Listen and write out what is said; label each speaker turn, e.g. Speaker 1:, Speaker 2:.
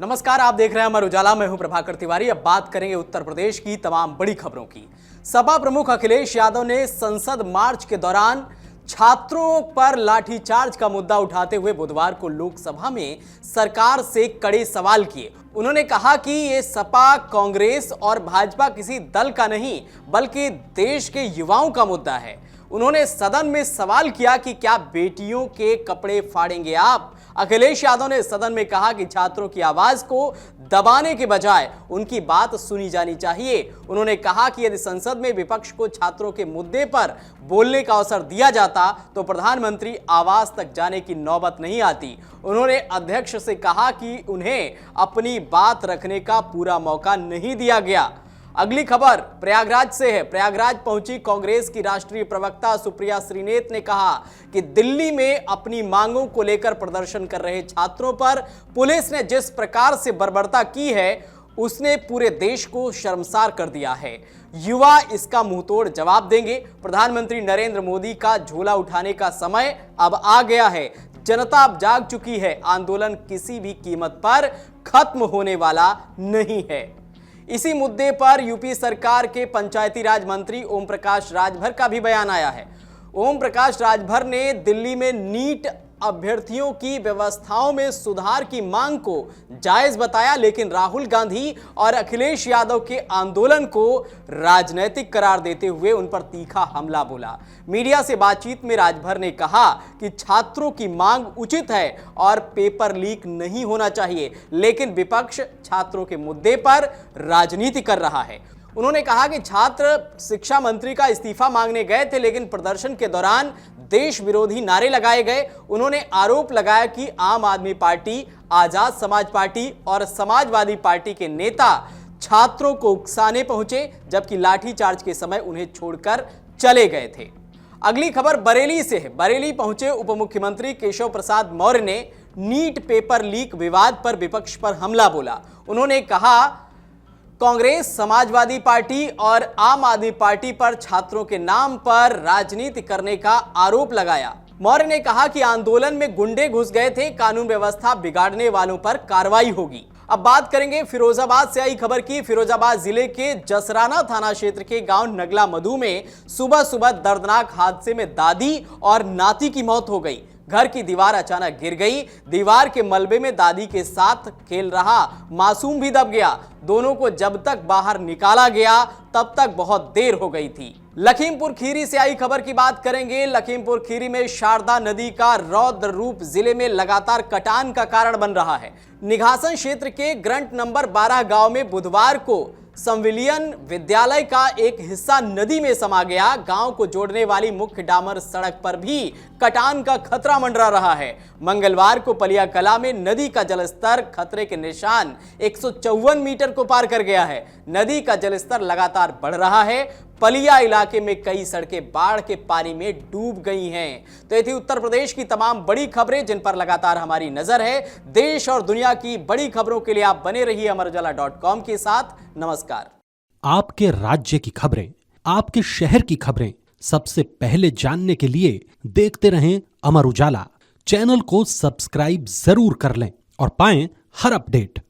Speaker 1: नमस्कार, आप देख रहे हैं अमर उजाला। मैं हूं प्रभाकर तिवारी। अब बात करेंगे उत्तर प्रदेश की तमाम बड़ी खबरों की। सपा प्रमुख अखिलेश यादव ने संसद मार्च के दौरान छात्रों पर लाठीचार्ज का मुद्दा उठाते हुए बुधवार को लोकसभा में सरकार से कड़े सवाल किए। उन्होंने कहा कि ये सपा, कांग्रेस और भाजपा किसी दल का नहीं बल्कि देश के युवाओं का मुद्दा है। उन्होंने सदन में सवाल किया कि क्या बेटियों के कपड़े फाड़ेंगे आप? अखिलेश यादव ने सदन में कहा कि छात्रों की आवाज को दबाने के बजाय उनकी बात सुनी जानी चाहिए। उन्होंने कहा कि यदि संसद में विपक्ष को छात्रों के मुद्दे पर बोलने का अवसर दिया जाता तो प्रधानमंत्री आवास तक जाने की नौबत नहीं आती। उन्होंने अध्यक्ष से कहा कि उन्हें अपनी बात रखने का पूरा मौका नहीं दिया गया। अगली खबर प्रयागराज से है। प्रयागराज पहुंची कांग्रेस की राष्ट्रीय प्रवक्ता सुप्रिया श्रीनेत ने कहा कि दिल्ली में अपनी मांगों को लेकर प्रदर्शन कर रहे छात्रों पर पुलिस ने जिस प्रकार से बर्बरता की है उसने पूरे देश को शर्मसार कर दिया है। युवा इसका मुंहतोड़ जवाब देंगे। प्रधानमंत्री नरेंद्र मोदी का झोला उठाने का समय अब आ गया है। जनता अब जाग चुकी है। आंदोलन किसी भी कीमत पर खत्म होने वाला नहीं है। इसी मुद्दे पर यूपी सरकार के पंचायती राज मंत्री ओम प्रकाश राजभर का भी बयान आया है। ओम प्रकाश राजभर ने दिल्ली में नीट अभ्यर्थियों की व्यवस्थाओं में सुधार की मांग को जायज बताया, लेकिन राहुल गांधी और अखिलेश यादव के आंदोलन को राजनीतिक करार देते हुए उन पर तीखा हमला बोला। मीडिया से बातचीत में राजभर ने कहा कि छात्रों की मांग उचित है और पेपर लीक नहीं होना चाहिए, लेकिन विपक्ष छात्रों के मुद्दे पर राजनीति कर रहा है। उन्होंने कहा कि छात्र शिक्षा मंत्री का इस्तीफा मांगने गए थे, लेकिन प्रदर्शन के दौरान देश विरोधी नारे लगाए गए। उन्होंने आरोप लगाया कि आम आदमी पार्टी, आजाद समाज पार्टी और समाजवादी पार्टी के नेता छात्रों को उकसाने पहुंचे, जबकि लाठीचार्ज के समय उन्हें छोड़कर चले गए थे। अगली खबर बरेली से है। बरेली पहुंचे उप मुख्यमंत्री केशव प्रसाद मौर्य ने नीट पेपर लीक विवाद पर विपक्ष पर हमला बोला। उन्होंने कहा कांग्रेस, समाजवादी पार्टी और आम आदमी पार्टी पर छात्रों के नाम पर राजनीति करने का आरोप लगाया। मौर्य ने कहा कि आंदोलन में गुंडे घुस गए थे, कानून व्यवस्था बिगाड़ने वालों पर कार्रवाई होगी। अब बात करेंगे फिरोजाबाद से आई खबर की। फिरोजाबाद जिले के जसराना थाना क्षेत्र के गांव नगला मधु में सुबह सुबह दर्दनाक हादसे में दादी और नाती की मौत हो गई। घर की दीवार अचानक गिर गई। दीवार के मलबे में दादी के साथ खेल रहा मासूम भी दब गया। दोनों को जब तक बाहर निकाला गया तब तक बहुत देर हो गई थी। लखीमपुर खीरी से आई खबर की बात करेंगे। लखीमपुर खीरी में शारदा नदी का रौद्र रूप जिले में लगातार कटान का कारण बन रहा है। निघासन क्षेत्र के ग्रंट नंबर 12 गांव में बुधवार को संविलियन विद्यालय का एक हिस्सा नदी में समा गया। गांव को जोड़ने वाली मुख्य डामर सड़क पर भी कटान का खतरा मंडरा रहा है। मंगलवार को पलिया कला में नदी का जलस्तर खतरे के निशान 154 मीटर को पार कर गया है। नदी का जलस्तर लगातार बढ़ रहा है। पलिया इलाके में कई सड़कें बाढ़ के पानी में डूब गई हैं। तो ये थी उत्तर प्रदेश की तमाम बड़ी खबरें जिन पर लगातार हमारी नजर है। देश और दुनिया की बड़ी खबरों के लिए आप बने रहिए अमरउजाला.com के साथ। नमस्कार।
Speaker 2: आपके राज्य की खबरें, आपके शहर की खबरें सबसे पहले जानने के लिए देखते रहें अमर उजाला। चैनल को सब्सक्राइब जरूर कर लें और पाएं हर अपडेट।